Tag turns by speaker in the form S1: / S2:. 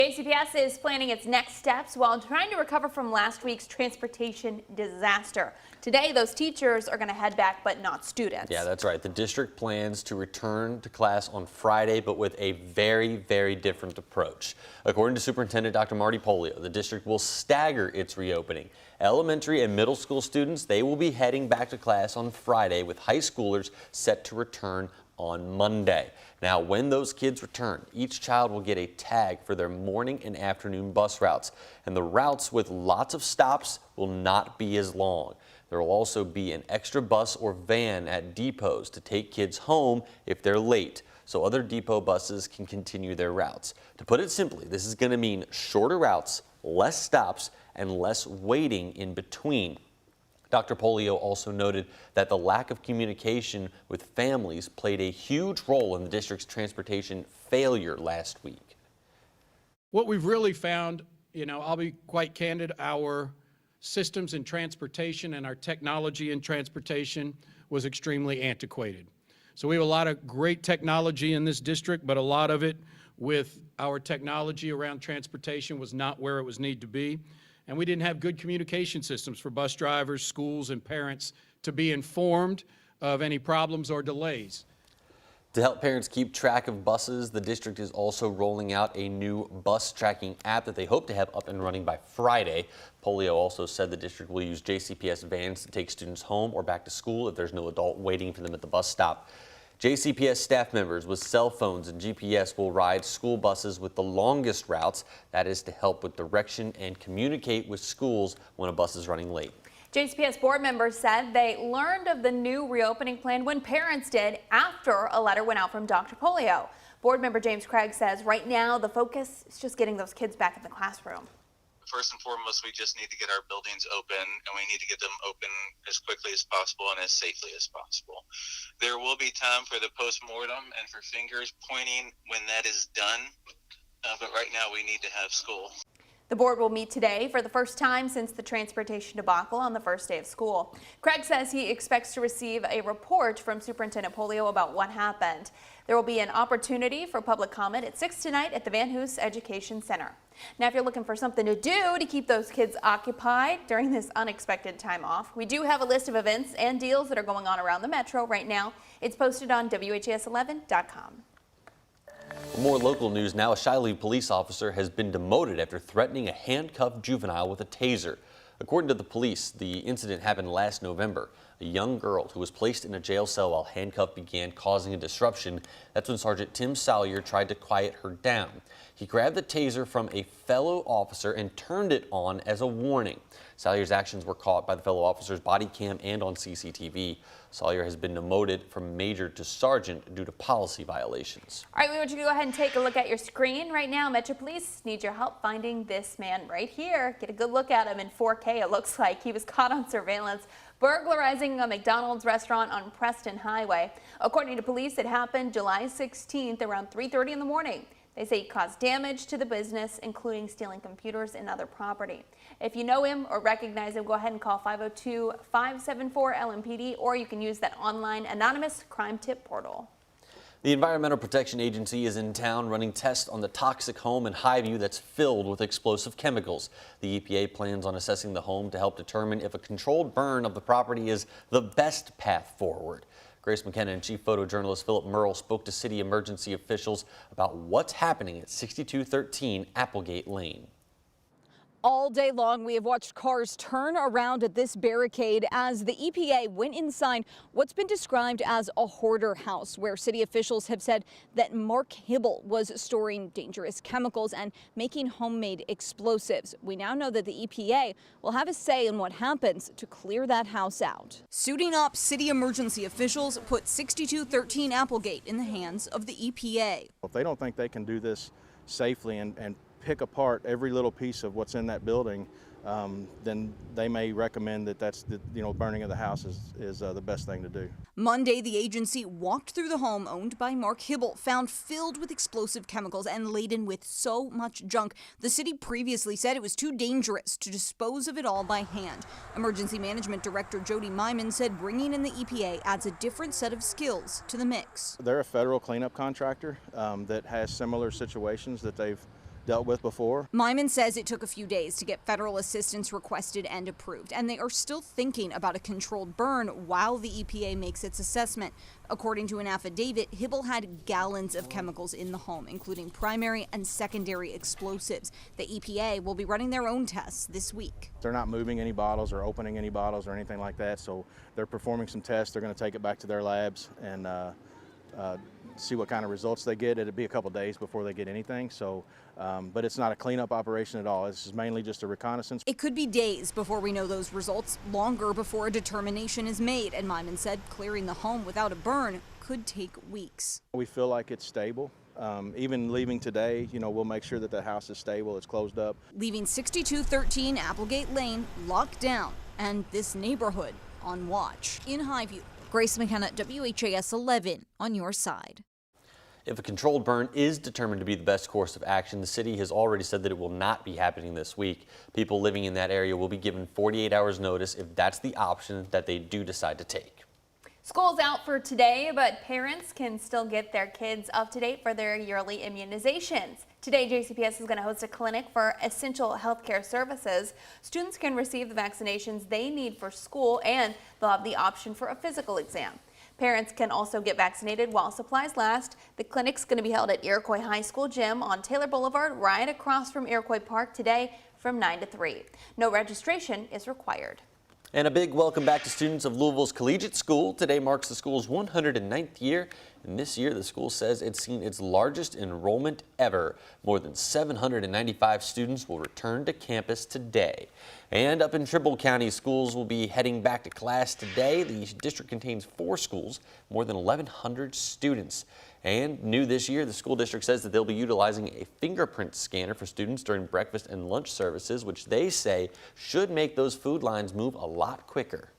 S1: JCPS is planning its next steps while trying to recover from last week's transportation disaster. Today, those teachers are going to head back, but not students.
S2: Yeah, that's right. The district plans to return to class on Friday, but with a very, very different approach. According to Superintendent Dr. Marty Polio, the district will stagger its reopening. Elementary and middle school students, they will be heading back to class on Friday, with high schoolers set to return on Monday. Now, when those kids return, each child will get a tag for their morning and afternoon bus routes, and the routes with lots of stops will not be as long. There will also be an extra bus or van at depots to take kids home if they're late, so other depot buses can continue their routes. To put it simply, this is going to mean shorter routes, less stops, and less waiting in between. Dr. Polio also noted that the lack of communication with families played a huge role in the district's transportation failure last week.
S3: What we've really found, I'll be quite candid, our systems in transportation and our technology in transportation was extremely antiquated. So we have a lot of great technology in this district, but a lot of it with our technology around transportation was not where it was needed to be. And we didn't have good communication systems for bus drivers, schools, and parents to be informed of any problems or delays.
S2: To help parents keep track of buses, the district is also rolling out a new bus tracking app that they hope to have up and running by Friday. Polio also said the district will use JCPS vans to take students home or back to school if there's no adult waiting for them at the bus stop. JCPS staff members with cell phones and GPS will ride school buses with the longest routes. That is to help with direction and communicate with schools when a bus is running late.
S1: JCPS board members said they learned of the new reopening plan when parents did after a letter went out from Dr. Polio. Board member James Craig says right now the focus is just getting those kids back in the classroom.
S4: First and foremost, we just need to get our buildings open, and we need to get them open as quickly as possible and as safely as possible. There will be time for the post-mortem and for fingers pointing when that is done, but right now we need to have school.
S1: The board will meet today for the first time since the transportation debacle on the first day of school. Craig says he expects to receive a report from Superintendent Polio about what happened. There will be an opportunity for public comment at 6 tonight at the Van Hoos Education Center. Now, if you're looking for something to do to keep those kids occupied during this unexpected time off, we do have a list of events and deals that are going on around the metro right now. It's posted on WHAS11.com.
S2: For more local news now, a Shiloh police officer has been demoted after threatening a handcuffed juvenile with a taser. According to the police, the incident happened last November. A young girl who was placed in a jail cell while handcuffed began causing a disruption. That's when Sergeant Tim Salyer tried to quiet her down. He grabbed the taser from a fellow officer and turned it on as a warning. Salyer's actions were caught by the fellow officer's body cam and on CCTV. Salyer has been demoted from major to sergeant due to policy violations.
S1: All right, we want you to go ahead and take a look at your screen right now. Metro Police needs your help finding this man right here. Get a good look at him in 4K, it looks like. He was caught on surveillance burglarizing a McDonald's restaurant on Preston Highway. According to police, it happened July 16th around 3:30 in the morning. They say he caused damage to the business, including stealing computers and other property. If you know him or recognize him, go ahead and call 502-574-LMPD, or you can use that online anonymous crime tip portal.
S2: The Environmental Protection Agency is in town running tests on the toxic home in Highview that's filled with explosive chemicals. The EPA plans on assessing the home to help determine if a controlled burn of the property is the best path forward. Grace McKenna and Chief Photojournalist Philip Merle spoke to city emergency officials about what's happening at 6213 Applegate Lane.
S5: All day long, we have watched cars turn around at this barricade as the EPA went inside what's been described as a hoarder house, where city officials have said that Mark Hibble was storing dangerous chemicals and making homemade explosives. We now know that the EPA will have a say in what happens to clear that house out. Suiting up, city emergency officials put 6213 Applegate in the hands of the EPA.
S6: If they don't think they can do this safely and pick apart every little piece of what's in that building, then they may recommend that that's the burning of the house is the best thing to do.
S5: Monday, the agency walked through the home owned by Mark Hibble, found filled with explosive chemicals and laden with so much junk. The city previously said it was too dangerous to dispose of it all by hand. Emergency Management Director Jody Myman said bringing in the EPA adds a different set of skills to the mix.
S6: They're a federal cleanup contractor that has similar situations that they've dealt with before.
S5: Myman says it took a few days to get federal assistance requested and approved, and they are still thinking about a controlled burn while the EPA makes its assessment. According to an affidavit, Hibble had gallons of chemicals in the home, including primary and secondary explosives. The EPA will be running their own tests this week.
S6: They're not moving any bottles or opening any bottles or anything like that, so they're performing some tests. They're going to take it back to their labs and see what kind of results they get. It'll be a couple days before they get anything, so but it's not a cleanup operation at all. This is mainly just a reconnaissance.
S5: It could be days before we know those results, longer before a determination is made, and Myman said clearing the home without a burn could take weeks.
S6: We feel like it's stable. Even leaving today, we'll make sure that the house is stable, it's closed up.
S5: Leaving 6213 Applegate Lane locked down and this neighborhood on watch. In Highview, Grace McKenna, WHAS 11 on your side.
S2: If a controlled burn is determined to be the best course of action, the city has already said that it will not be happening this week. People living in that area will be given 48 hours notice if that's the option that they do decide to take.
S1: School's out for today, but parents can still get their kids up to date for their yearly immunizations. Today, JCPS is going to host a clinic for essential healthcare services. Students can receive the vaccinations they need for school, and they'll have the option for a physical exam. Parents can also get vaccinated while supplies last. The clinic's going to be held at Iroquois High School Gym on Taylor Boulevard, right across from Iroquois Park today from 9 to 3. No registration is required.
S2: And a big welcome back to students of Louisville's Collegiate School. Today marks the school's 109th year, and this year the school says it's seen its largest enrollment ever. More than 795 students will return to campus today. And up in Trumbull County, schools will be heading back to class today. The district contains 4 schools, more than 1,100 students. And new this year, the school district says that they'll be utilizing a fingerprint scanner for students during breakfast and lunch services, which they say should make those food lines move a lot quicker.